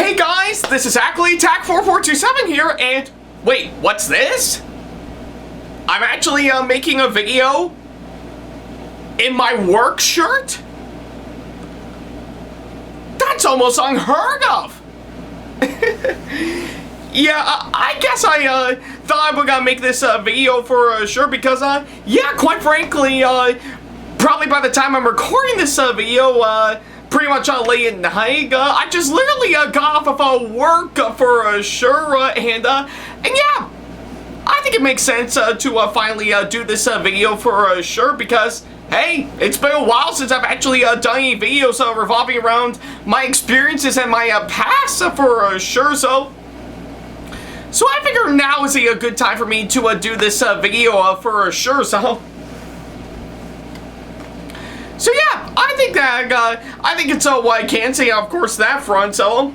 Hey guys, this is Ackley, SamAttack4427 here, and wait, what's this? I'm actually making a video in my work shirt? That's almost unheard of! Yeah, I guess I thought I was gonna make this video for sure because, yeah, quite frankly, probably by the time I'm recording this video, pretty much late at night, I just literally got off of work for sure, and yeah, I think it makes sense to finally do this video for sure because, hey, it's been a while since I've actually done any videos revolving around my experiences and my past for sure, so I figure now is a good time for me to do this video for sure, so yeah, I think that, I think it's what I can say, of course, that front, so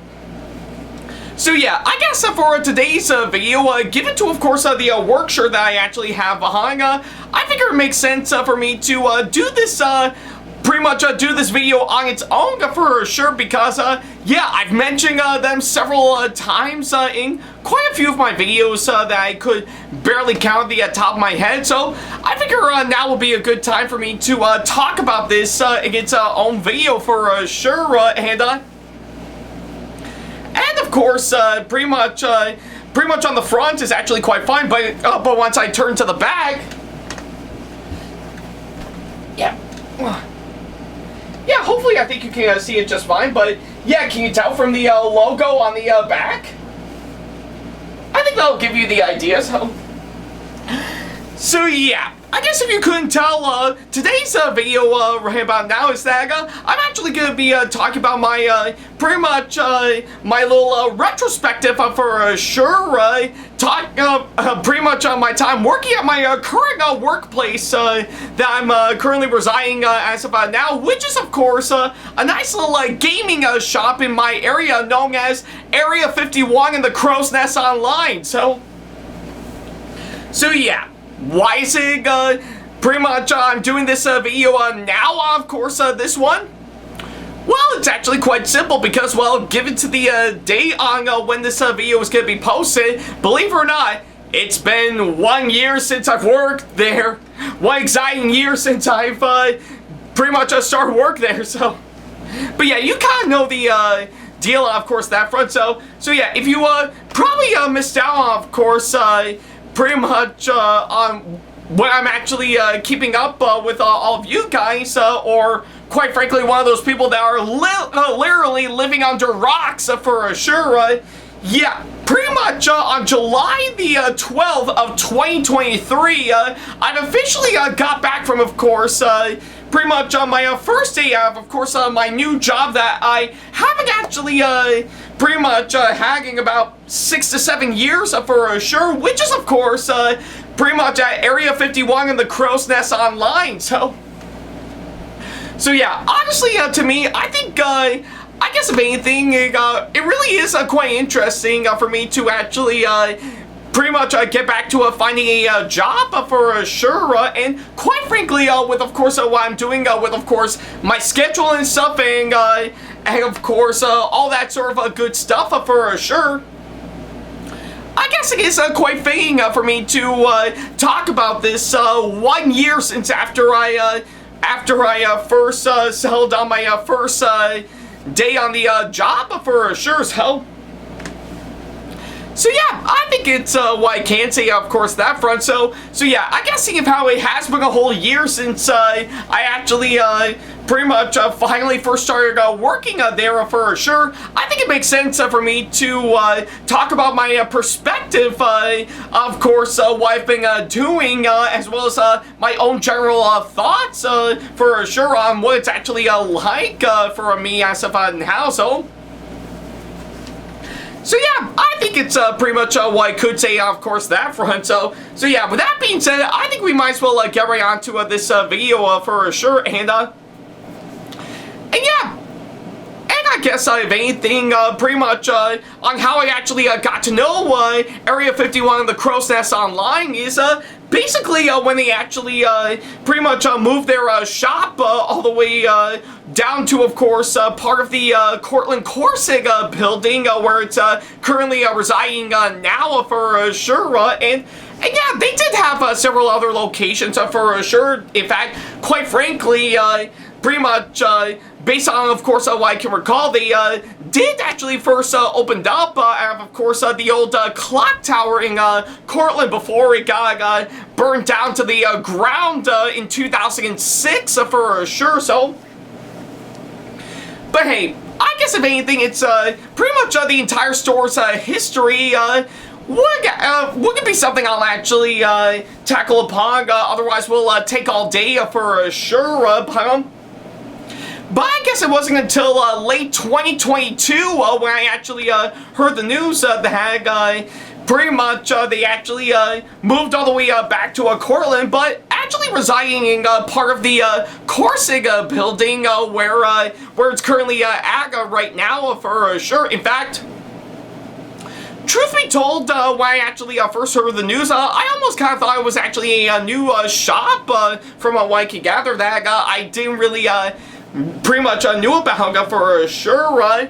yeah, I guess for today's video, given to, of course, the work shirt that I actually have behind, I figure it makes sense for me to do this, pretty much do this video on its own for sure because, yeah, I've mentioned them several times in quite a few of my videos that I could barely count at the top of my head, so I figure now will be a good time for me to talk about this in its own video for sure, and of course, pretty much on the front is actually quite fine, but once I turn to the back, yeah. Yeah, hopefully I think you can see it just fine, but yeah, can you tell from the logo on the back? I think that'll give you the idea, so yeah, I guess if you couldn't tell, today's video right about now is that I'm actually going to be talking about my, pretty much, my little retrospective for sure, pretty much on my time working at my current workplace that I'm currently residing as of now, which is, of course, a nice little gaming shop in my area known as Area 51 in the Crow's Nest Online, so yeah. Why is it, pretty much, I'm doing this video now, of course, this one? Well, it's actually quite simple because, well, given to the date on when this video is going to be posted, believe it or not, it's been 1 year since I've worked there. One exciting year since I've pretty much started work there, so. But yeah, you kind of know the deal, of course, that front, so yeah, if you probably missed out on, of course, pretty much on when I'm actually keeping up with all of you guys, or quite frankly, one of those people that are literally living under rocks for sure. Yeah, pretty much on July the 12th of 2023, I've officially got back from, of course, pretty much on my first day of course, my new job that I haven't actually pretty much had about 6 to 7 years for sure, which is, of course, pretty much at Area 51 in the Crow's Nest Online, so yeah, honestly, to me, I think, I guess if anything, it really is quite interesting for me to actually pretty much get back to finding a job for sure, and quite frankly, with, of course, what I'm doing with, of course, my schedule and stuff, and of course, all that sort of good stuff for sure. I guess it is quite fitting for me to talk about this 1 year since after I first settled on my first day on the job for sure, so yeah, I think it's what I can say, of course, that front, so yeah, I guess seeing how it has been a whole year since I actually pretty much finally first started working there for sure, I think it makes sense for me to talk about my perspective, of course, what I've been doing, as well as my own general thoughts for sure on what it's actually like for me as of now, so yeah, I think it's pretty much what I could say, of course, that front. So yeah, with that being said, I think we might as well get right on to this video for sure, and yeah. And I guess if anything, pretty much on how I actually got to know Area 51 in the Crow's Nest Online is basically when they actually pretty much moved their shop all the way down to, of course, part of the Cortland Corsig building where it's currently residing now for sure. And yeah, they did have several other locations for sure. In fact, quite frankly, pretty much based on, of course, what I can recall, they did actually first opened up out of, course, the old clock tower in Cortland before it got burned down to the ground in 2006 for sure. So, but hey, I guess if anything, it's pretty much the entire store's history. Would be something I'll actually tackle upon. Otherwise, we'll take all day for sure. But I guess it wasn't until late 2022 when I actually heard the news that pretty much they actually moved all the way back to Cortland, but actually residing in part of the Corsig building where it's currently at right now for sure. In fact, truth be told, when I actually first heard the news, I almost kind of thought it was actually a new shop from what I could gather that I didn't really pretty much knew about for sure, right?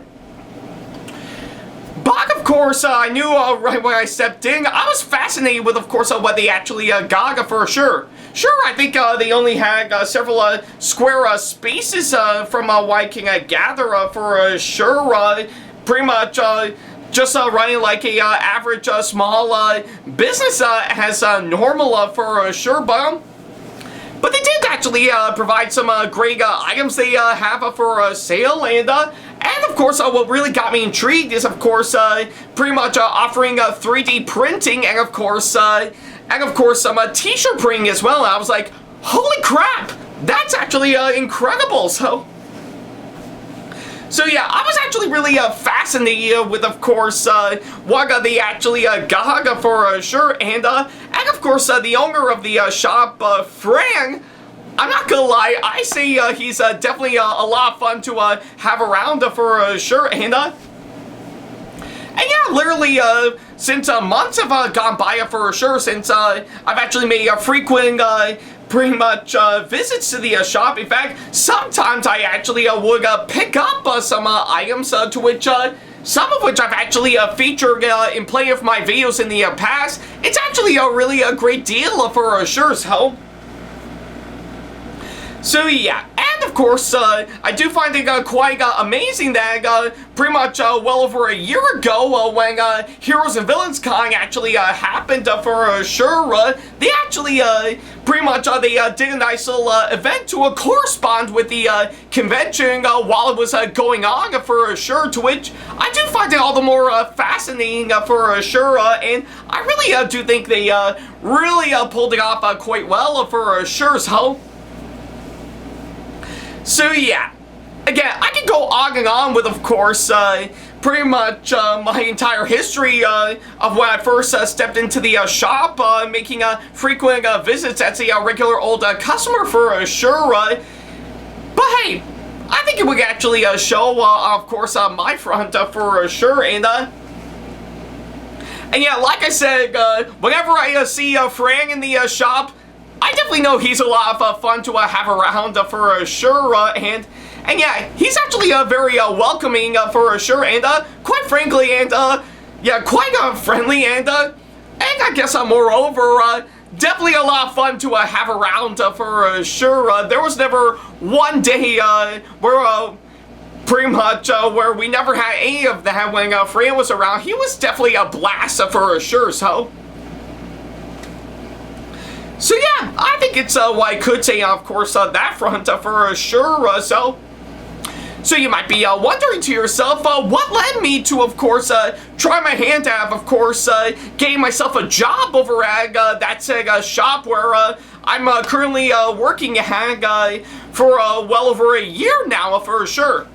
But of course, I knew right when I stepped in, I was fascinated with, of course, what they actually got for sure. Sure, I think they only had several square spaces from what I can gather for sure. Pretty much just running like a average small business as normal for sure, but they did actually provide some great items they have for sale, and of course what really got me intrigued is, of course, pretty much offering 3D printing, and of course some t-shirt printing as well. And I was like, holy crap, that's actually incredible. So yeah, I was actually really fascinated with, of course, what they actually got for sure, and of course the owner of the shop, Fran. I'm not gonna lie, I say he's definitely a lot of fun to have around for sure, and yeah, literally since months have gone by for sure, since I've actually made frequent pretty much visits to the shop. In fact, sometimes I actually would pick up some items to which some of which I've actually featured in plenty of my videos in the past. It's actually really a great deal for sure. So yeah, and of course, I do find it quite amazing that pretty much well over a year ago when Heroes and Villains Con actually happened for sure, they actually pretty much they did a nice little event to correspond with the convention while it was going on for sure, to which I do find it all the more fascinating for sure, and I really do think they really pulled it off quite well for sure. So yeah, again, I could go on and on with, of course, pretty much my entire history of when I first stepped into the shop, making frequent visits as a regular old customer for sure. But hey, I think it would actually show, of course, my front for sure, and yeah, like I said, whenever I see Fran in the shop, I definitely know he's a lot of fun to have around for sure, and yeah, he's actually very welcoming for sure, and quite frankly, and yeah, quite friendly, and I guess moreover, definitely a lot of fun to have around for sure. There was never one day where pretty much where we never had any of that when Fran was around. He was definitely a blast for sure. So yeah, I think it's what I could say, of course, on that front for sure. So you might be wondering to yourself, what led me to, of course, try my hand at, of course, getting myself a job over at that shop where I'm currently working at for well over a year now for sure.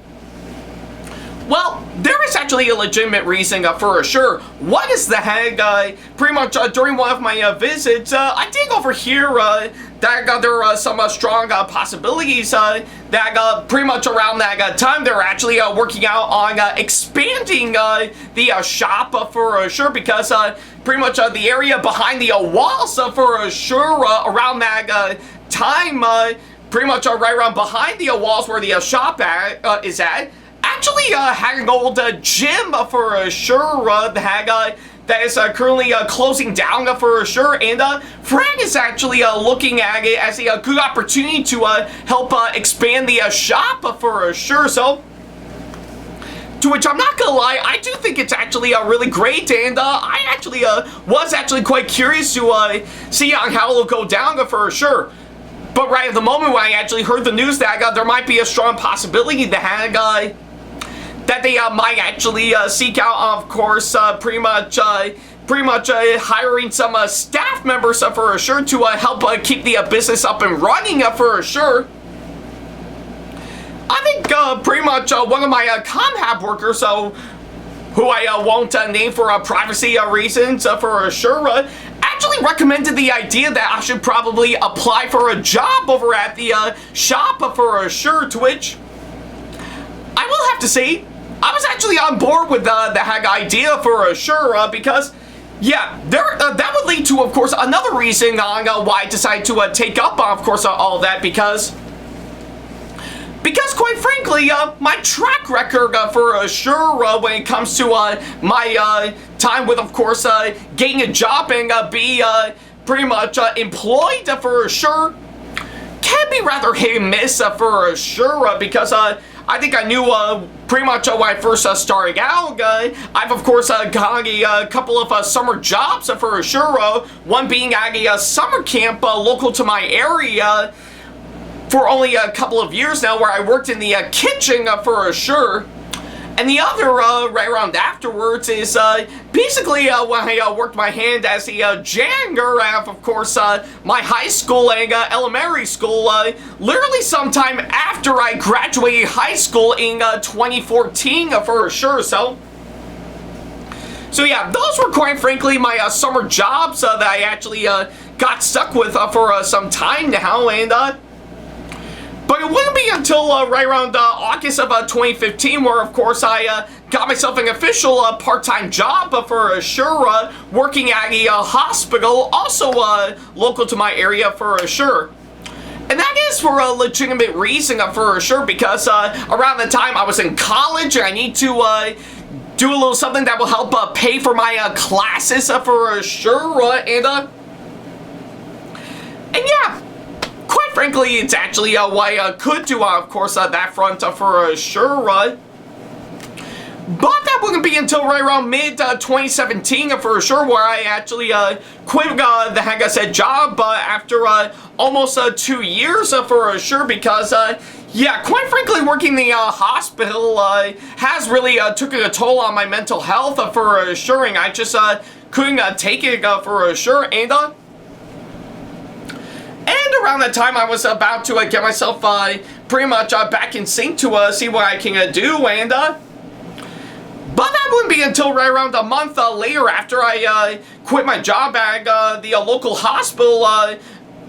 Well, there is actually a legitimate reason for sure. What is the heck? Pretty much during one of my visits, I did overhear that there are some strong possibilities that pretty much around that time they're actually working out on expanding the shop for sure, because pretty much the area behind the walls for sure around that time, pretty much right around behind the walls where the shop is at, actually had an old gym for sure that is currently closing down for sure, and Frank is actually looking at it as a good opportunity to help expand the shop for sure. So, to which I'm not gonna lie, I do think it's actually really great, and I actually was actually quite curious to see on how it'll go down for sure. But right at the moment when I actually heard the news that there might be a strong possibility that they might actually seek out, of course, pretty much hiring some staff members for sure to help keep the business up and running for sure. I think pretty much one of my ComHab workers, who I won't name for privacy reasons for sure, actually recommended the idea that I should probably apply for a job over at the shop for sure, to which I will have to say I was actually on board with the idea for sure, because yeah, that would lead to, of course, another reason on why I decided to take up, of course, all that, because quite frankly, my track record for sure when it comes to my time with, of course, getting a job and be pretty much employed for sure can be rather hit and miss for sure, because I think I knew pretty much when I first started out. I've, of course, got a couple of summer jobs for sure, one being at a summer camp local to my area for only a couple of years now, where I worked in the kitchen for sure. And the other, right around afterwards, is basically when I worked my hand as a janitor at, of course, my high school and elementary school, literally sometime after I graduated high school in 2014 for sure. So yeah, those were quite frankly my summer jobs that I actually got stuck with for some time now, and but it wouldn't be until right around August of 2015 where, of course, I got myself an official part-time job for sure, working at a hospital, also local to my area for sure. And that is for a legitimate reason for sure, because around the time I was in college, and I need to do a little something that will help pay for my classes for sure, and yeah. Quite frankly, it's actually what I could do, of course, that front for sure. But that wouldn't be until right around mid-2017 for sure, where I actually quit the heck I said job after almost 2 years for sure, because yeah, quite frankly, working in the hospital has really taken a toll on my mental health for sure, and I just couldn't take it for sure, and around that time, I was about to get myself pretty much back in sync to see what I can do, and but that wouldn't be until right around a month later, after I quit my job at the local hospital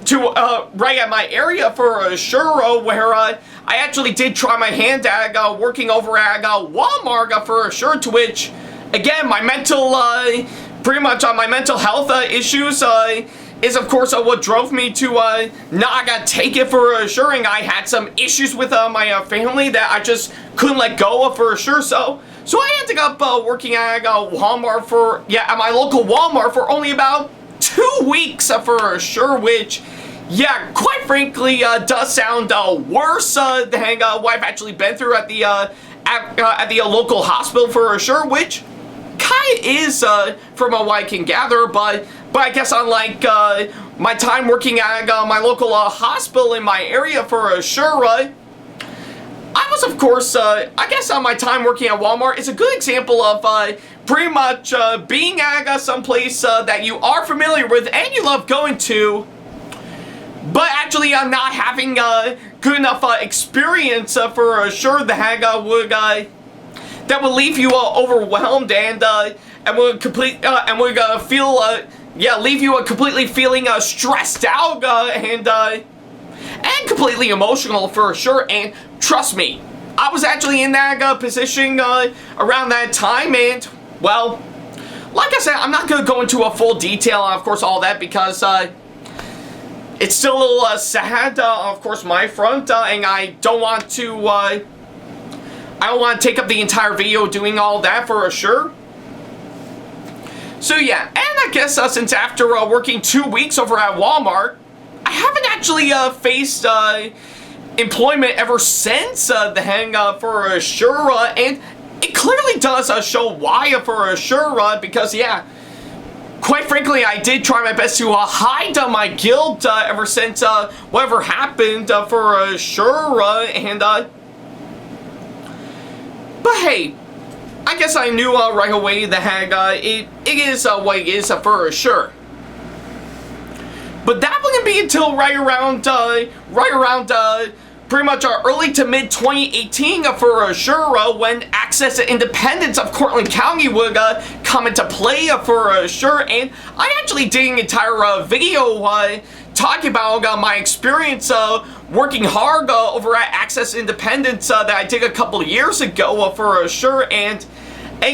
to right at my area for sure, where I actually did try my hand at working over at Walmart for sure, to which, again, my mental, pretty much my mental health issues is, of course, what drove me to not take it for sure, and I had some issues with my family that I just couldn't let go of for sure, so I ended up working at Walmart for, yeah, at my local Walmart for only about 2 weeks for sure, which, yeah, quite frankly, does sound worse than what I've actually been through at the local hospital for sure, which kind of is, from what I can gather, but I guess unlike my time working at my local hospital in my area for sure, I was, of course, I guess my time working at Walmart is a good example of pretty much being at someplace that you are familiar with and you love going to, but actually not having good enough experience for sure that would leave you overwhelmed and would feel yeah, leave you completely feeling stressed out and completely emotional for sure. And trust me, I was actually in that position around that time, and well, like I said, I'm not going to go into a full detail on, of course, all that, because it's still a little sad, of course, my front, and I don't want to take up the entire video doing all that for sure. So yeah, and I guess since after working 2 weeks over at Walmart, I haven't actually faced employment ever since then for sure, and it clearly does show why for sure, because yeah, quite frankly, I did try my best to hide my guilt ever since whatever happened for sure, and but hey, I guess I knew right away that it is what it is for sure. But that wouldn't be until right around pretty much early to mid 2018 for sure, when access to independence of Cortland County would come into play for sure. And I actually did an entire video talking about my experience working hard over at Access Independence that I did a couple of years ago for sure. And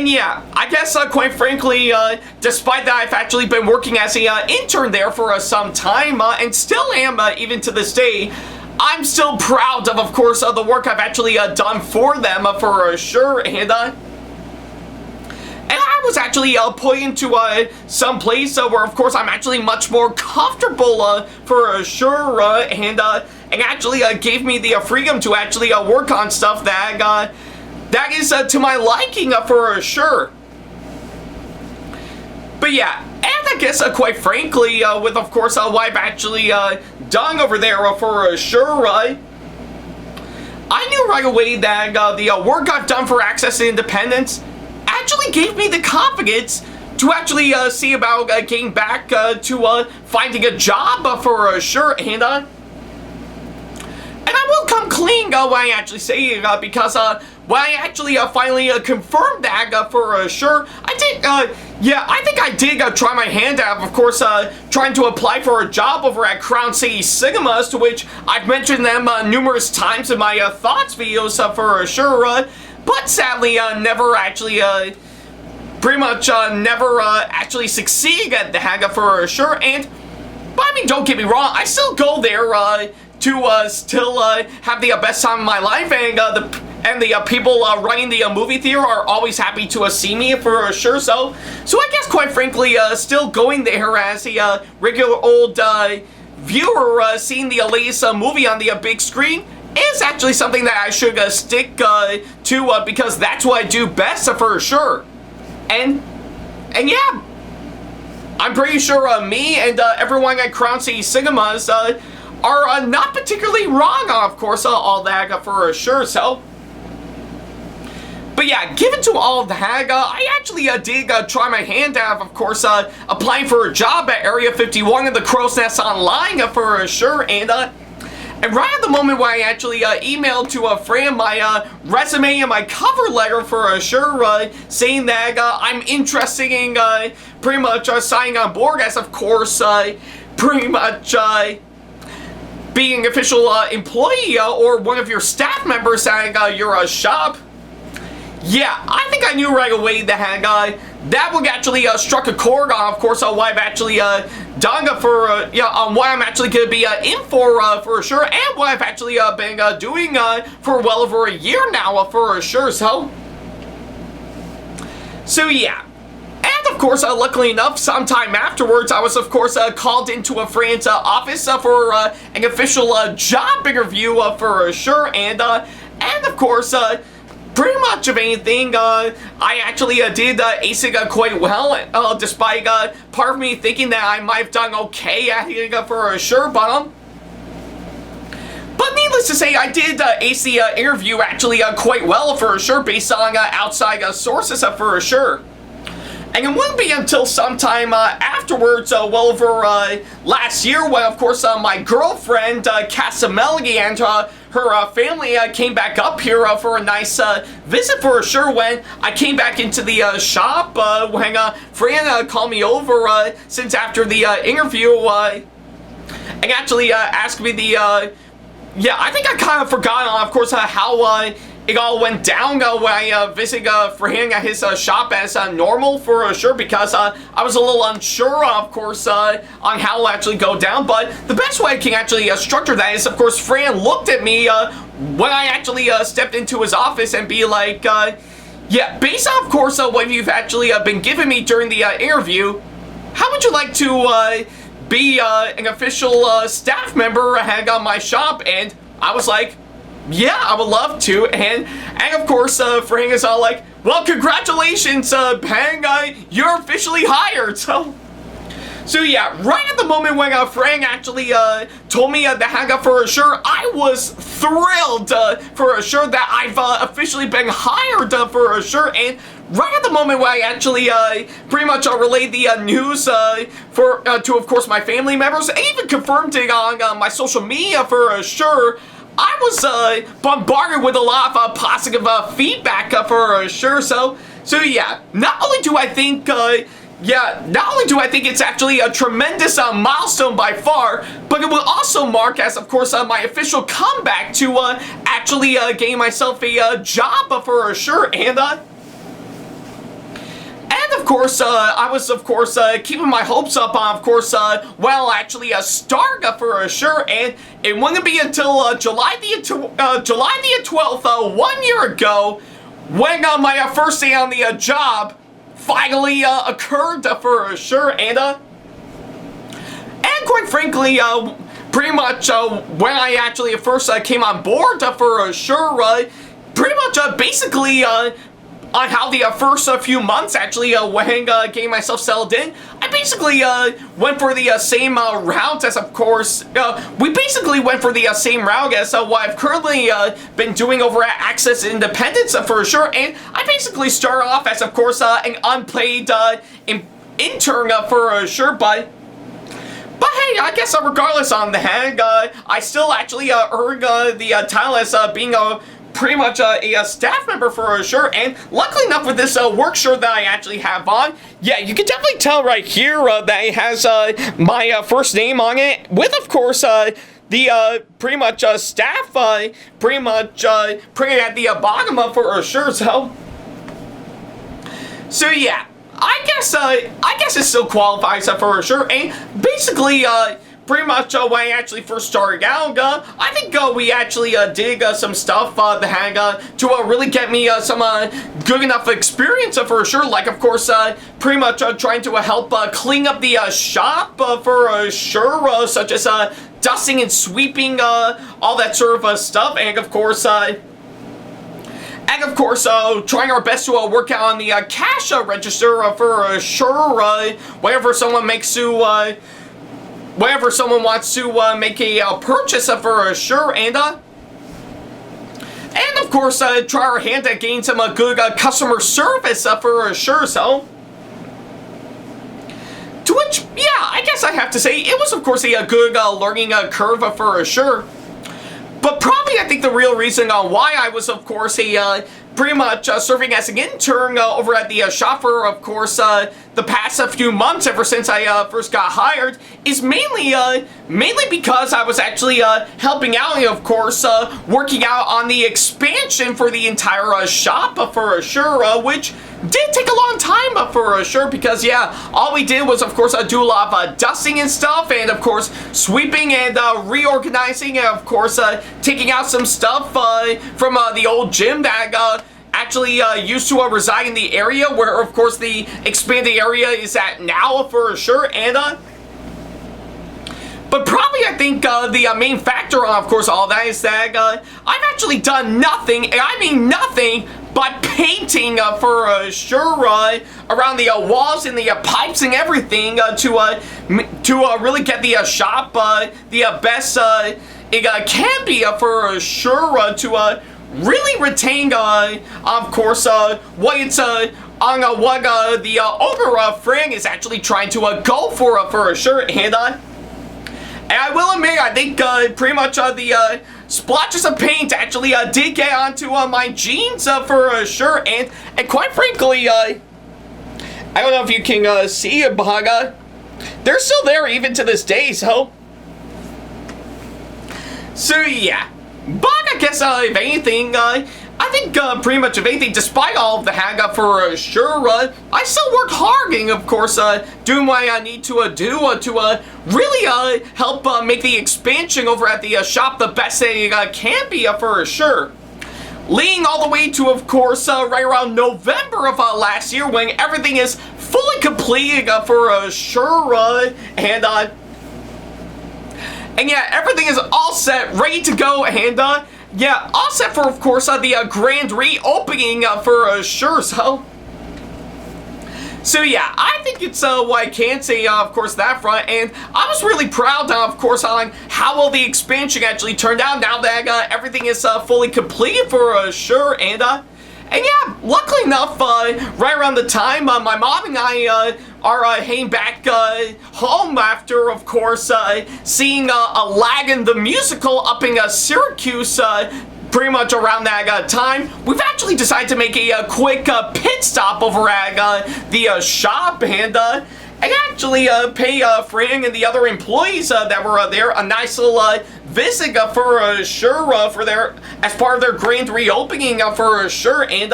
yeah, I guess quite frankly, despite that I've actually been working as a intern there for some time, and still am even to this day, I'm still proud of course, the work I've actually done for them for sure. And I was actually put into some place where, of course, I'm actually much more comfortable for sure, and actually gave me the freedom to actually work on stuff that is to my liking for sure. But yeah, and I guess quite frankly, with of course what I've actually done over there for sure, I knew right away that the work I've done for Access to Independence actually gave me the confidence to actually see about getting back to finding a job for sure. And I will come clean when I actually say it, because when I actually finally confirmed that for sure, I did, yeah, I think I did try my hand at, of course, trying to apply for a job over at Crown City Cinemas, to which I've mentioned them numerous times in my thoughts videos for sure, but sadly never actually, pretty much never actually succeed at that for sure. And, but I mean, don't get me wrong, I still go there to still have the best time of my life, and the people running the movie theater are always happy to see me for sure. So I guess quite frankly, still going there as a regular old viewer, seeing the latest movie on the big screen is actually something that I should stick to, because that's what I do best for sure. And yeah, I'm pretty sure me and everyone at Crown City Cinemas are not particularly wrong, of course, all that for sure. So, but yeah, given to all of that, I actually did try my hand at, of course, applying for a job at Area 51 in the Crow's Nest online for sure. And right at the moment when I actually emailed to a friend my resume and my cover letter for sure, saying that I'm interested in pretty much signing on board as, of course, pretty much being an official employee or one of your staff members at your shop. Yeah, I think I knew right away that that would actually struck a chord on, of course, what I've actually done for, yeah, on what I'm actually going to be in for sure, and what I've actually been doing for well over a year now for sure. So yeah. And of course, luckily enough, sometime afterwards, I was of course called into a friend's office for an official job interview for sure, and of course, pretty much of anything, I actually did ace it quite well, despite part of me thinking that I might have done okay at it for sure, but needless to say, I did ace the interview actually quite well for sure, based on outside sources for sure. And it wouldn't be until sometime afterwards, well over last year, when of course my girlfriend, Melody, and her her family came back up here for a nice visit for sure when I came back into the shop when Fran called me over since after the interview and actually asked me the yeah, I think I kind of forgot of course how it all went down when I visited Fran at his shop as normal for sure because I was a little unsure of course on how it'll actually go down, but the best way I can actually structure that is of course Fran looked at me when I actually stepped into his office and be like, yeah, based on of course what you've actually been giving me during the interview, how would you like to be an official staff member hang on my shop? And I was like, yeah, I would love to, and of course, Frank is all like, well, congratulations, Pang, you're officially hired, so yeah, right at the moment when Frank actually told me the hang up for sure, I was thrilled for sure that I've officially been hired for sure, and right at the moment when I actually pretty much relayed the news to of course my family members, I even confirmed it on my social media for sure, I was bombarded with a lot of positive feedback for sure. So yeah, not only do I think it's actually a tremendous milestone by far, but it will also mark as of course my official comeback to actually gain myself a job for sure, and of course, I was, of course, keeping my hopes up on, of course, well, actually, start for sure, and it wouldn't be until July the 12th, 1 year ago, when my first day on the job finally occurred for sure, and quite frankly, pretty much when I actually first came on board for sure, pretty much basically on how the first few months actually when getting myself settled in, I basically went for the same route as of course, we basically went for the same route as what I've currently been doing over at Access Independence for sure, and I basically started off as of course an unpaid intern for sure, but hey, I guess regardless on the hang, I still actually earned the title as being a pretty much a staff member for sure, and luckily enough with this work shirt that I actually have on, yeah, you can definitely tell right here that it has my first name on it, with of course the pretty much staff pretty much printed at the bottom for sure, so yeah, I guess it still qualifies for sure, and basically pretty much when I actually first started out, I think we actually did some stuff the hang to really get me some good enough experience for sure, like of course pretty much trying to help clean up the shop for sure, such as dusting and sweeping, all that sort of stuff, and of course trying our best to work out on the cash register for sure, whenever someone whenever someone wants to make a purchase for sure, and of course try our hand at getting some good customer service for sure, so to which, yeah, I guess I have to say it was of course a good learning curve for sure, but probably I think the real reason why I was of course pretty much serving as an intern over at the shop for, of course, the past few months ever since I first got hired is mainly because I was actually helping out, of course, working out on the expansion for the entire shop for sure, which did take a long time for sure, because yeah, all we did was of course do a lot of dusting and stuff, and of course sweeping and reorganizing, and of course taking out some stuff from the old gym that actually used to reside in the area where of course the expanded area is at now for sure, and but probably I think the main factor on of course all that is that I've actually done nothing, and I mean nothing, but painting for sure around the walls and the pipes and everything to really get the shop the best it can be for sure, to really retain of course what it's on what the owner Frank is actually trying to go for sure, and I will admit, I think pretty much splotches of paint actually did get onto my jeans for sure, and quite frankly, I don't know if you can see it, but they're still there even to this day, so yeah. But I guess if anything, I think pretty much if anything, despite all of the hang-up for sure, I still work hard and of course doing what I need to do to really help make the expansion over at the shop the best that it can be for sure. Leading all the way to, of course, right around November of last year when everything is fully completed for sure, and yeah, everything is all set, ready to go, and yeah, all set for, of course, the grand reopening for sure, so yeah, I think it's what I can say, of course, that front, and I was really proud, of course, on how well the expansion actually turned out now that everything is fully completed for sure, and yeah, luckily enough, right around the time my mom and I are heading back home after, of course, seeing Aladdin the musical up in Syracuse, pretty much around that time, we've actually decided to make a quick pit stop over at the shop and actually pay Fran and the other employees that were there a nice little visit for sure for their, as part of their grand reopening for sure, and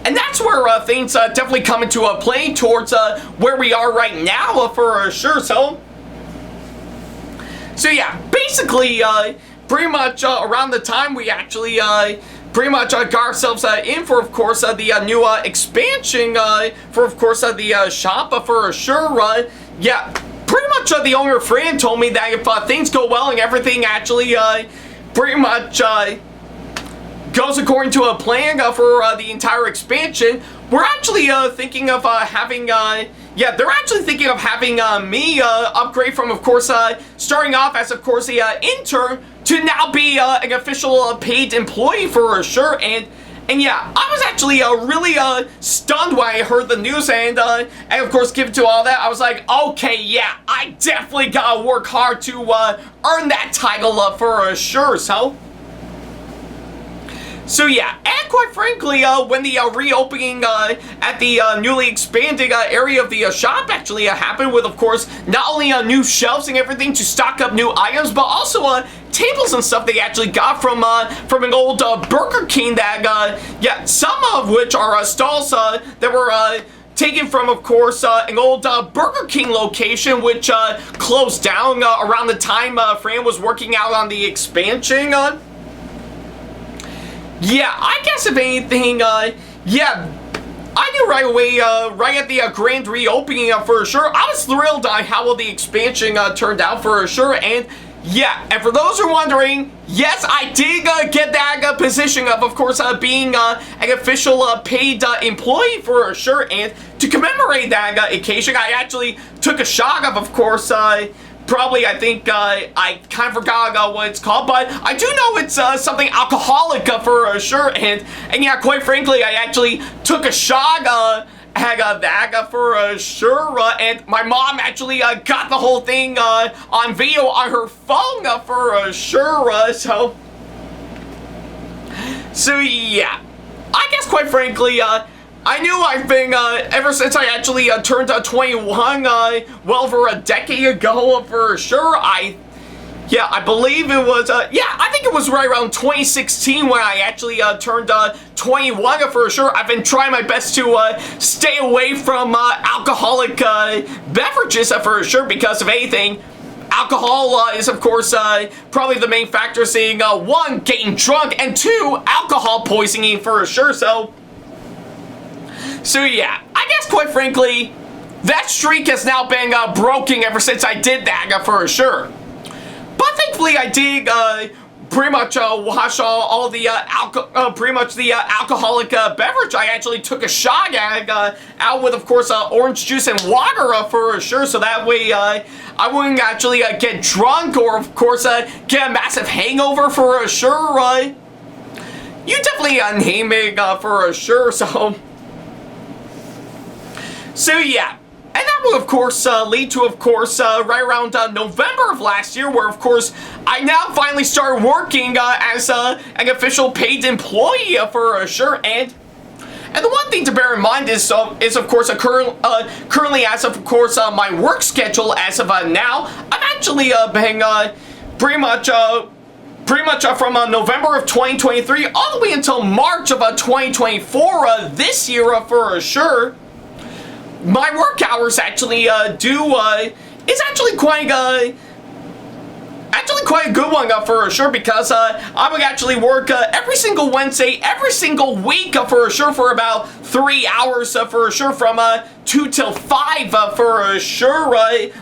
that's where things definitely come into play towards where we are right now for sure. So yeah, basically pretty much around the time we actually pretty much got ourselves in for, of course, the new expansion for, of course, the shop for sure. Yeah, pretty much the owner, Fran, told me that if things go well and everything actually pretty much goes according to a plan for the entire expansion, we're actually thinking of having yeah, they're actually thinking of having me upgrade from, of course, starting off as, of course, the intern to now be an official paid employee for sure. And yeah, I was actually really stunned when I heard the news, and of course, given to all that, I was like, okay, yeah, I definitely gotta work hard to earn that title for sure. So yeah, and quite frankly, when the reopening at the newly expanded area of the shop actually happened with, of course, not only new shelves and everything to stock up new items, but also tables and stuff they actually got from an old Burger King that, yeah, some of which are stalls that were taken from, of course, an old Burger King location, which closed down around the time Fran was working out on the expansion. Yeah, I guess if anything, yeah, I knew right away, right at the grand reopening for sure, I was thrilled on how well the expansion turned out for sure, and yeah, and for those who are wondering, yes, I did get that position of course, being an official paid employee for sure, and to commemorate that occasion, I actually took a shot of course, probably, I think, I kind of forgot what it's called, but I do know it's something alcoholic for sure, and yeah, quite frankly, I actually took a shot at that for sure, and my mom actually got the whole thing on video on her phone for sure, so yeah, I guess quite frankly, I knew I've been, ever since I actually turned 21, well over a decade ago for sure, yeah, I believe it was, yeah, I think it was right around 2016 when I actually turned 21 for sure. I've been trying my best to stay away from alcoholic beverages for sure, because of anything, alcohol is, of course, probably the main factor, seeing, one, getting drunk, and two, alcohol poisoning for sure, So yeah, I guess quite frankly, that streak has now been broken ever since I did that for sure. But thankfully I did pretty much wash all the pretty much the alcoholic beverage. I actually took a shot at out with, of course, orange juice and water for sure, so that way I wouldn't actually get drunk or, of course, get a massive hangover for sure. You definitely name it for sure, So yeah, And that will, of course, lead to, of course, right around November of last year, where, of course, I now finally started working as an official paid employee for sure. And the one thing to bear in mind is of course, currently, as of course, my work schedule as of now, I'm actually being pretty much from November of 2023 all the way until March of 2024 this year for sure. My work hours actually is actually quite a good one for sure, because I would actually work every single Wednesday, every single week for sure, for about 3 hours for sure, from 2 till 5 for sure,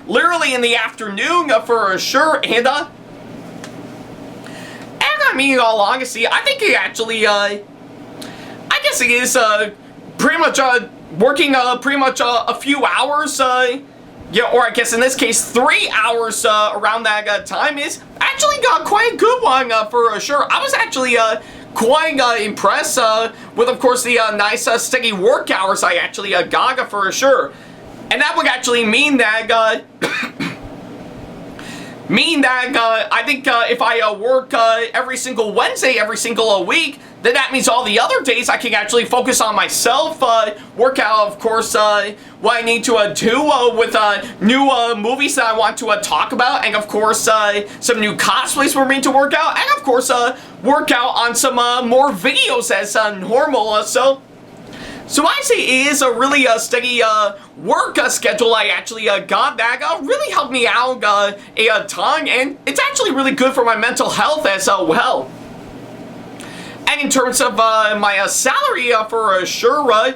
literally in the afternoon for sure. And I mean, in all honesty, I think it actually, I guess it is pretty much working pretty much a few hours, yeah, or I guess in this case 3 hours around that time is actually quite a good one for sure. I was actually quite impressed with, of course, the nice steady work hours I actually got for sure. And that would actually mean that I think if I work every single Wednesday, every single week, then that means all the other days I can actually focus on myself, work out, of course, what I need to do with new movies that I want to talk about, and of course, some new cosplays for me to work out, and of course, work out on some more videos as normal. So I say it is a really steady work schedule I actually got that really helped me out a ton, and it's actually really good for my mental health as well. And in terms of my salary for sure, well,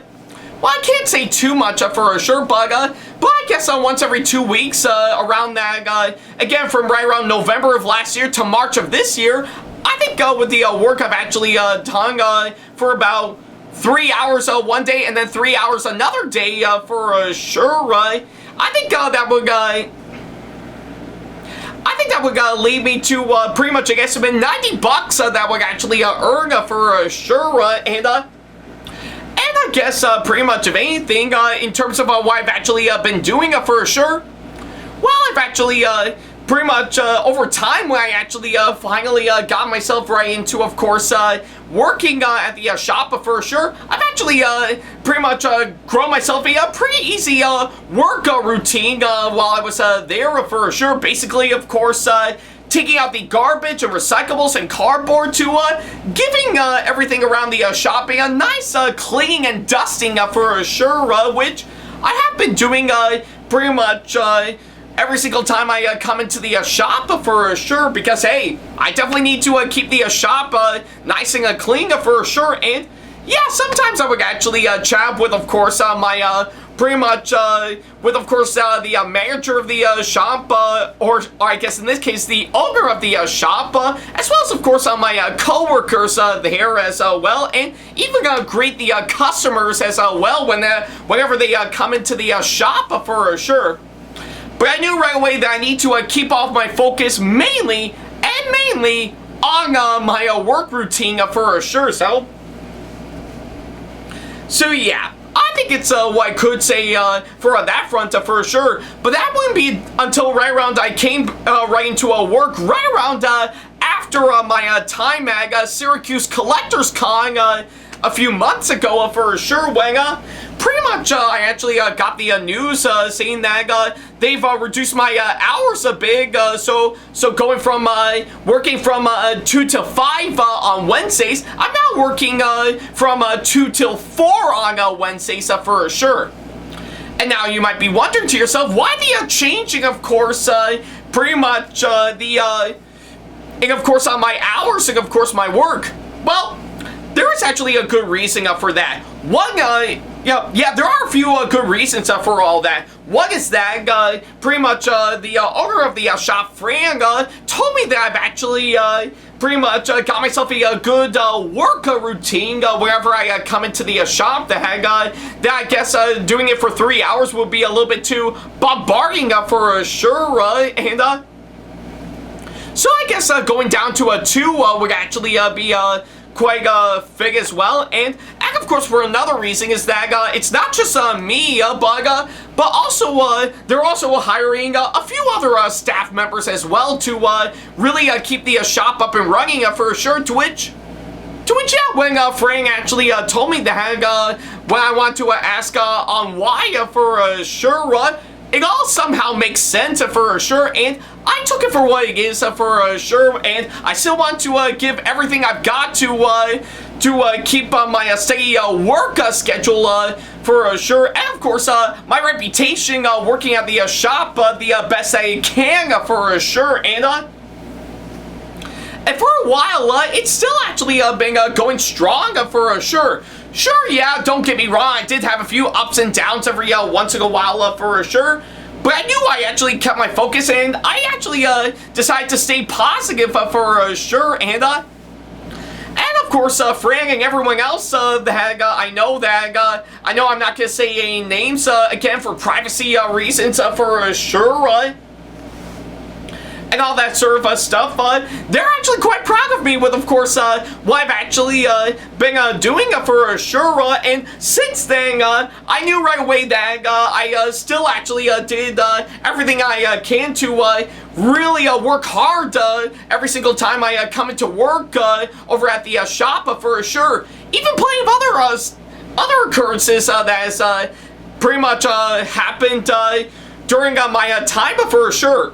I can't say too much for sure, but I guess once every 2 weeks around that, again, from right around November of last year to March of this year, I think with the work I've actually done for about 3 hours one day and then 3 hours another day for sure, I think that would lead me to pretty much, I guess, about $90 that would actually earn for sure, and I guess pretty much of anything in terms of what I've actually been doing for sure. Well, I've actually pretty much over time, when I actually finally got myself right into, of course, working at the shop for sure, I've actually pretty much grown myself a pretty easy work routine while I was there for sure. Basically, of course, taking out the garbage and recyclables and cardboard to giving everything around the shop a nice cleaning and dusting for sure, which I have been doing pretty much every single time I come into the shop for sure, because hey, I definitely need to keep the shop nice and clean for sure. And yeah, sometimes I would actually chat with, of course, my pretty much with, of course, the manager of the shop, or I guess in this case the owner of the shop, as well as, of course, my co-workers there as well, and even greet the customers as well whenever they come into the shop for sure. But I knew right away that I need to keep off my focus mainly on my work routine for sure. So yeah, I think it's what I could say for that front for sure. But that wouldn't be until right around I came right into work right around after my time at Syracuse Collectors Con a few months ago for sure, when pretty much I actually got the news saying that they've reduced my hours a bit, so going from working from 2 till 5 on Wednesdays, I'm now working from 2 till 4 on Wednesdays for sure. And now you might be wondering to yourself, why the changing, of course, pretty much and of course on my hours and of course my work? Well, there is actually a good reason for that. One, yeah, there are a few good reasons for all that. One is that pretty much the owner of the shop, Fran, told me that I've actually pretty much got myself a good work routine whenever I come into the shop. That I guess doing it for 3 hours would be a little bit too bombarding for sure, and so I guess going down to a 2 would actually be quite big as well. And of of course, for another reason is that it's not just me, but also they're also hiring a few other staff members as well to really keep the shop up and running for sure. To which, yeah, when Frank actually told me that, when I want to ask on why for sure, it all somehow makes sense for sure, and I took it for what it is for sure, and I still want to give everything I've got to keep my steady work schedule for sure, and of course my reputation working at the shop the best I can for sure, and for a while it's still actually been going strong for sure. Sure, yeah, don't get me wrong, I did have a few ups and downs every once in a while for sure, but I knew I actually kept my focus, and I actually decided to stay positive for sure, and of course, Frank and everyone else that I know I'm not gonna say any names again for privacy reasons for sure, and all that sort of stuff, they're actually quite proud of me with, of course, what I've actually been doing for sure, and since then, I knew right away that I still actually did everything I can to really work hard every single time I come into work over at the shop for sure. Even plenty of other occurrences that has pretty much happened during my time for sure.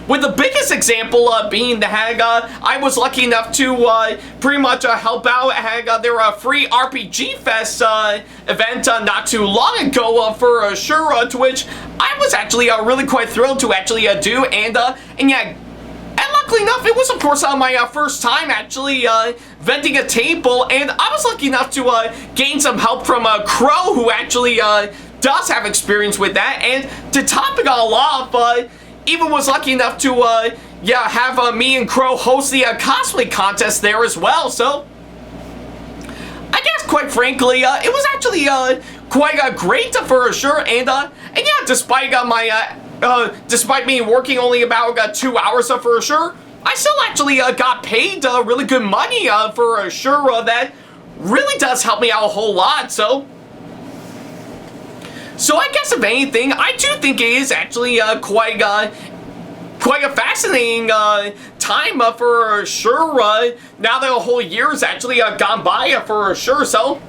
With the biggest example being that I was lucky enough to pretty much help out at their free RPG Fest event not too long ago for sure, to which I was actually really quite thrilled to actually do, and yeah, and luckily enough, it was of course my first time actually vending a table, and I was lucky enough to gain some help from Crowe, who actually does have experience with that, and to top it all off, even was lucky enough to, yeah, have me and Crowe host the cosplay contest there as well, so I guess, quite frankly, it was actually quite great for sure, and yeah, despite despite me working only about 2 hours for sure, I still actually got paid really good money for sure. That really does help me out a whole lot, so I guess if anything, I do think it is actually quite a fascinating time for sure. Now that a whole year has actually gone by for sure. So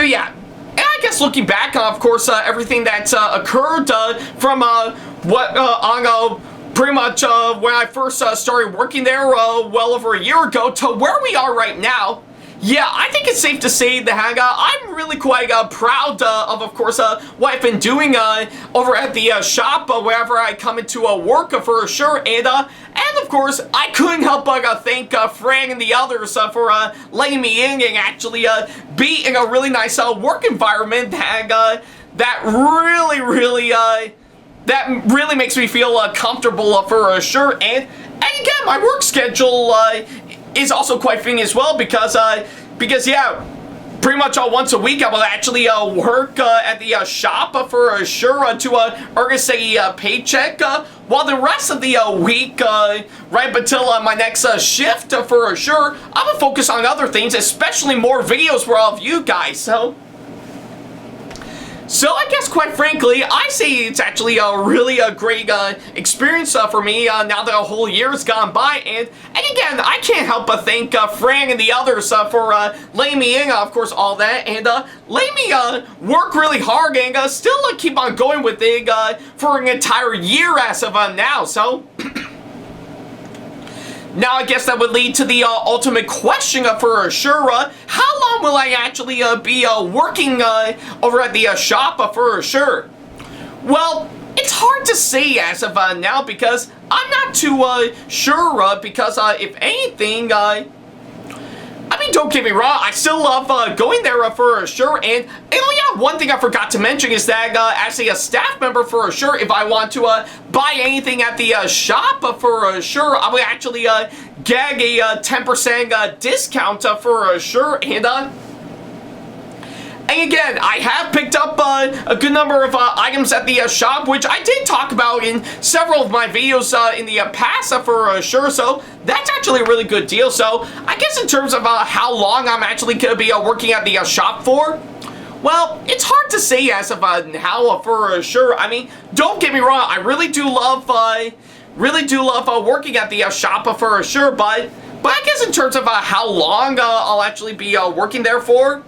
yeah. And I guess looking back, of course, everything that's occurred from what on pretty much when I first started working there well over a year ago to where we are right now. Yeah, I think it's safe to say that I'm really quite proud of course, what I've been doing over at the shop wherever I come into work for sure, and of course, I couldn't help but thank Frank and the others for letting me in and actually be in a really nice work environment that really makes me feel comfortable for sure, and again, my work schedule is also quite fitting as well because yeah, pretty much once a week I will actually work at the shop for sure to earn a paycheck, while the rest of the week, right up until my next shift for sure, I'm gonna focus on other things, especially more videos for all of you guys, So I guess, quite frankly, I say it's actually a really great experience for me now that a whole year has gone by, and again, I can't help but thank Frank and the others for letting me in, of course, all that, and letting me work really hard and still keep on going with it for an entire year as of now, so now I guess that would lead to the ultimate question for sure, how long will I actually be working over at the shop for sure? Well, it's hard to say as of now because I'm not too sure because if anything, I mean, don't get me wrong, I still love going there for sure, and oh yeah, one thing I forgot to mention is that as a staff member for sure, if I want to buy anything at the shop for sure, I would actually gag a 10% discount for sure, and And again, I have picked up a good number of items at the shop, which I did talk about in several of my videos in the past for sure, so that's actually a really good deal. So I guess in terms of how long I'm actually going to be working at the shop for, well, it's hard to say as of now for sure. I mean, don't get me wrong, I really do love working at the shop for sure, but I guess in terms of how long I'll actually be working there for,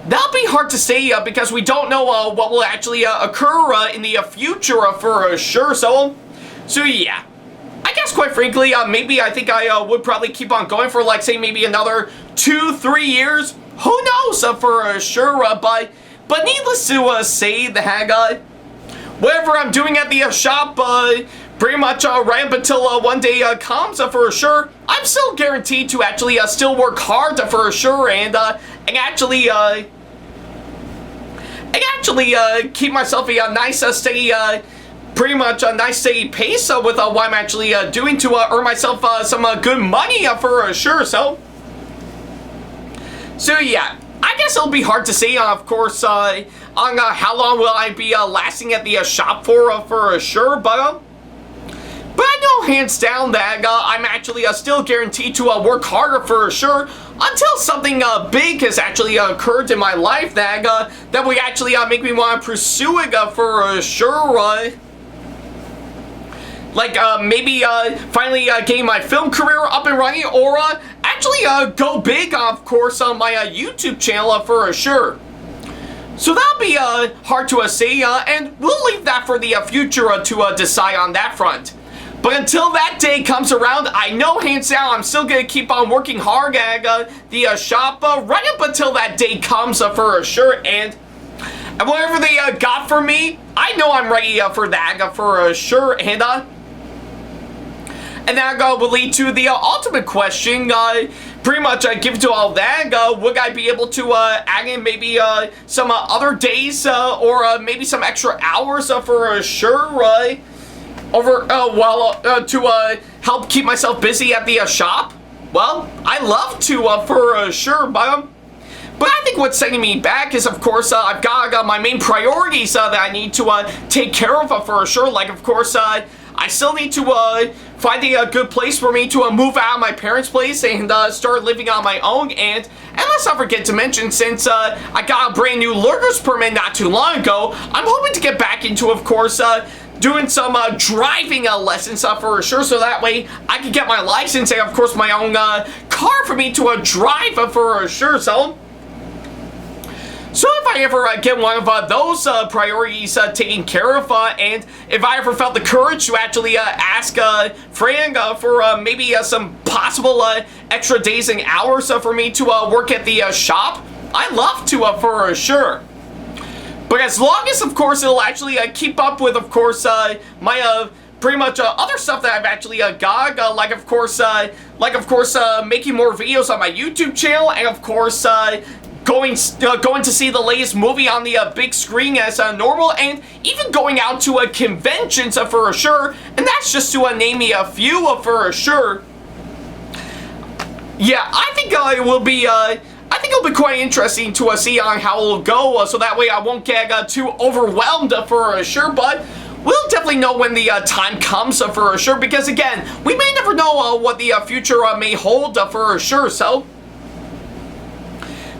that'll be hard to say because we don't know what will actually occur in the future for sure. So yeah, I guess quite frankly, maybe I think I would probably keep on going for like say maybe another 2-3 years. Who knows for sure, but needless to say that whatever I'm doing at the shop, pretty much right up until one day comes for sure, I'm still guaranteed to actually still work hard for sure and actually keep myself a nice steady pretty much a nice steady pace with what I'm actually doing to earn myself some good money for sure. So yeah, I guess it'll be hard to say, of course, on how long will I be lasting at the shop for sure, but I know hands down that I'm actually still guaranteed to work harder for sure until something big has actually occurred in my life that would actually make me want to pursue it for sure. Like maybe finally getting my film career up and running, or actually go big, of course, on my YouTube channel for sure. So that'll be hard to say, and we'll leave that for the future to decide on that front. But until that day comes around, I know hands down I'm still going to keep on working hard at the shop right up until that day comes for sure. And whatever they got for me, I know I'm ready for that for sure. And that will lead to the ultimate question, pretty much given to all that, would I be able to add in maybe some other days or maybe some extra hours for sure to help keep myself busy at the shop? Well, I love to for sure, but I think what's setting me back is, of course, I've got my main priorities that I need to take care of for sure. Like, of course, I still need to find a good place for me to move out of my parents' place and start living on my own. And let's not forget to mention, since I got a brand new learner's permit not too long ago, I'm hoping to get back into, of course, doing some driving lessons for sure, so that way I can get my license and, of course, my own car for me to drive for sure. So if I ever get one of those priorities taken care of, and if I ever felt the courage to actually ask Frank for maybe some possible extra days and hours for me to work at the shop, I'd love to for sure. But as long as, of course, it'll actually keep up with, of course, my pretty much other stuff that I've actually got, like of course making more videos on my YouTube channel, and of course going to see the latest movie on the big screen as normal, and even going out to conventions for sure, and that's just to name me a few for sure. Yeah, I think it will be it'll be quite interesting to see on how it'll go, so that way I won't get too overwhelmed for sure, but we'll definitely know when the time comes for sure, because again, we may never know what the future may hold for sure, so.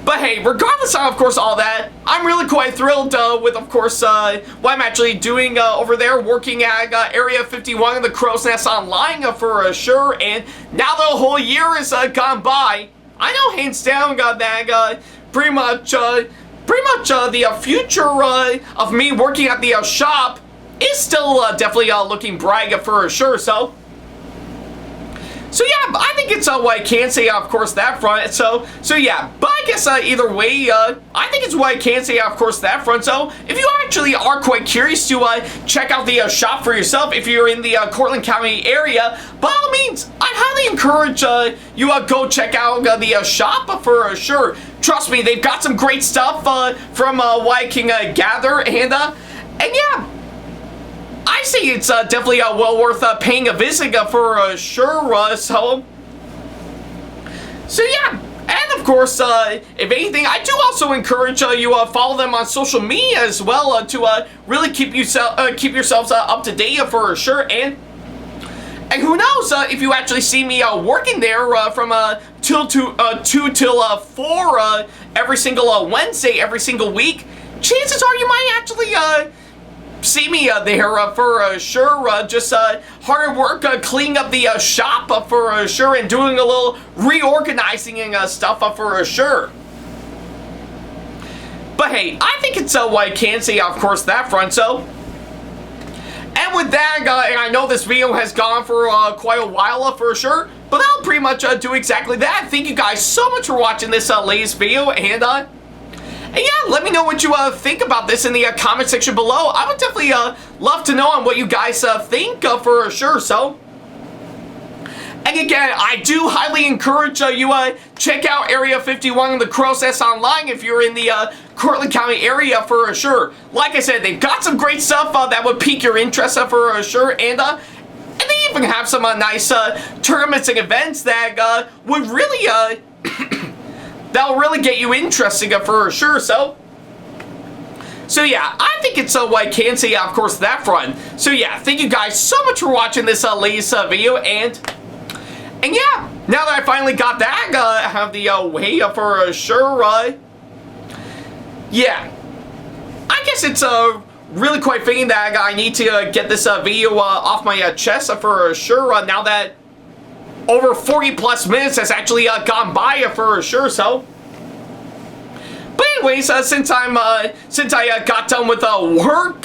But hey, regardless of course, all that, I'm really quite thrilled with, of course, what I'm actually doing over there, working at Area 51 of the Crow's Nest Online for sure, and now the whole year is gone by, I know hands down that pretty much the future of me working at the shop is still definitely looking bright for sure. So yeah, I think it's what I can say, of course, that front. So yeah, but I guess either way, I think it's what I can say, of course, that front. So if you actually are quite curious to check out the shop for yourself, if you're in the Cortland County area, by all means, I highly encourage you go check out the shop for sure. Trust me, they've got some great stuff from what I can gather, and yeah, I say it's definitely well worth paying a visit for sure. So yeah, and of course, if anything, I do also also encourage you follow them on social media as well to really keep yourselves up to date for sure. And who knows, if you actually see me working there from 2 till 4 every single Wednesday, every single week, chances are you might actually see me there for sure. Just hard work cleaning up the shop for sure, and doing a little reorganizing and stuff for sure. But hey, I think it's what I can say, of course, that front. So, and with that, and I know this video has gone for quite a while for sure, but I'll pretty much do exactly that. Thank you guys so much for watching this latest video, and yeah, let me know what you think about this in the comment section below. I would definitely love to know on what you guys think for sure. So, and again, I do highly encourage you check out Area 51 in the Crowe online if you're in the Cortland County area for sure. Like I said, they've got some great stuff that would pique your interest for sure, and they even have some nice tournaments and events that would really that'll really get you interested for sure. So yeah, I think it's what I can say, of course, that front. So yeah, thank you guys so much for watching this latest video, and yeah, now that I finally got that, I have the way for sure. Yeah, I guess it's really quite fitting that I need to get this video off my chest for sure. Now that over 40 plus minutes has actually gone by for sure. So, but anyways, since I got done with work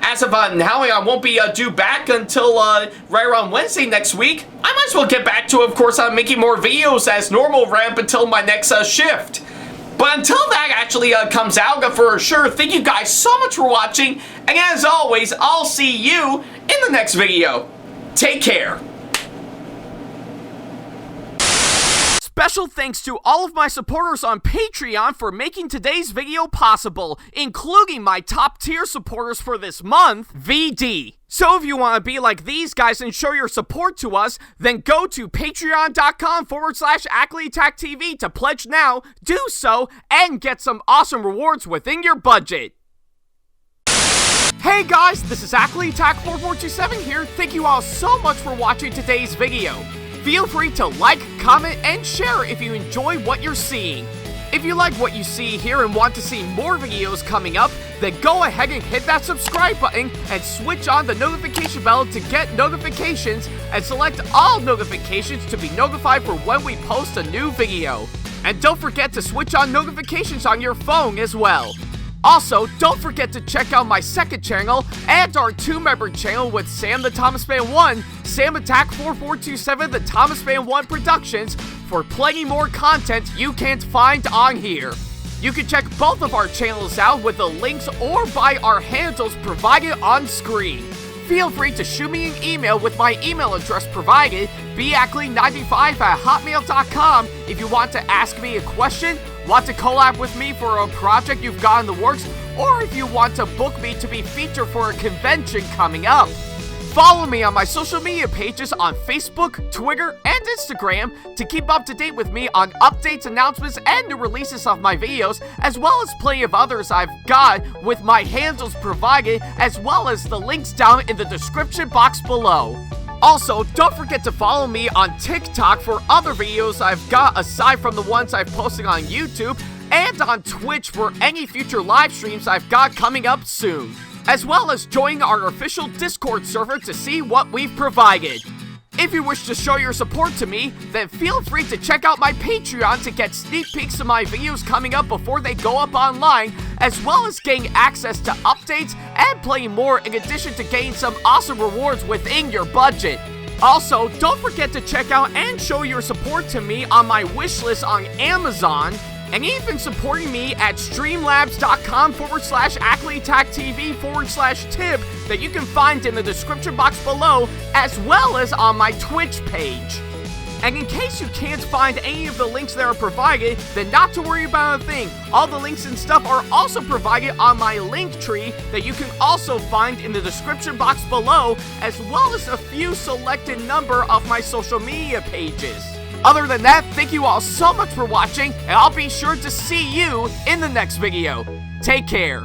as of now, I won't be due back until right around Wednesday next week. I might as well get back to, of course, making more videos as normal right up until my next shift. But until that actually comes out for sure, thank you guys so much for watching, and as always, I'll see you in the next video. Take care. Special thanks to all of my supporters on Patreon for making today's video possible, including my top tier supporters for this month, VD. So if you want to be like these guys and show your support to us, then go to patreon.com/AckleyTackTV to pledge now, do so, and get some awesome rewards within your budget. Hey guys, this is AckleyTack4427 here. Thank you all so much for watching today's video. Feel free to like, comment, and share if you enjoy what you're seeing. If you like what you see here and want to see more videos coming up, then go ahead and hit that subscribe button and switch on the notification bell to get notifications, and select all notifications to be notified for when we post a new video. And don't forget to switch on notifications on your phone as well. Also, don't forget to check out my second channel and our 2-member channel with Sam the Thomas Fan 1, SamAttack4427TheThomasFan1 Productions, for plenty more content you can't find on here. You can check both of our channels out with the links or by our handles provided on screen. Feel free to shoot me an email with my email address provided, backley95@hotmail.com, if you want to ask me a question, want to collab with me for a project you've got in the works, or if you want to book me to be featured for a convention coming up. Follow me on my social media pages on Facebook, Twitter, and Instagram to keep up to date with me on updates, announcements, and new releases of my videos, as well as plenty of others I've got with my handles provided, as well as the links down in the description box below. Also, don't forget to follow me on TikTok for other videos I've got aside from the ones I've posted on YouTube, and on Twitch for any future live streams I've got coming up soon, as well as join our official Discord server to see what we've provided. If you wish to show your support to me, then feel free to check out my Patreon to get sneak peeks of my videos coming up before they go up online, as well as getting access to updates and plenty more, in addition to getting some awesome rewards within your budget. Also, don't forget to check out and show your support to me on my wishlist on Amazon, and even supporting me at streamlabs.com/AckleyTackTV/tip that you can find in the description box below, as well as on my Twitch page. And in case you can't find any of the links that are provided, then not to worry about a thing. All the links and stuff are also provided on my link tree that you can also find in the description box below, as well as a few selected number of my social media pages. Other than that, thank you all so much for watching, and I'll be sure to see you in the next video. Take care.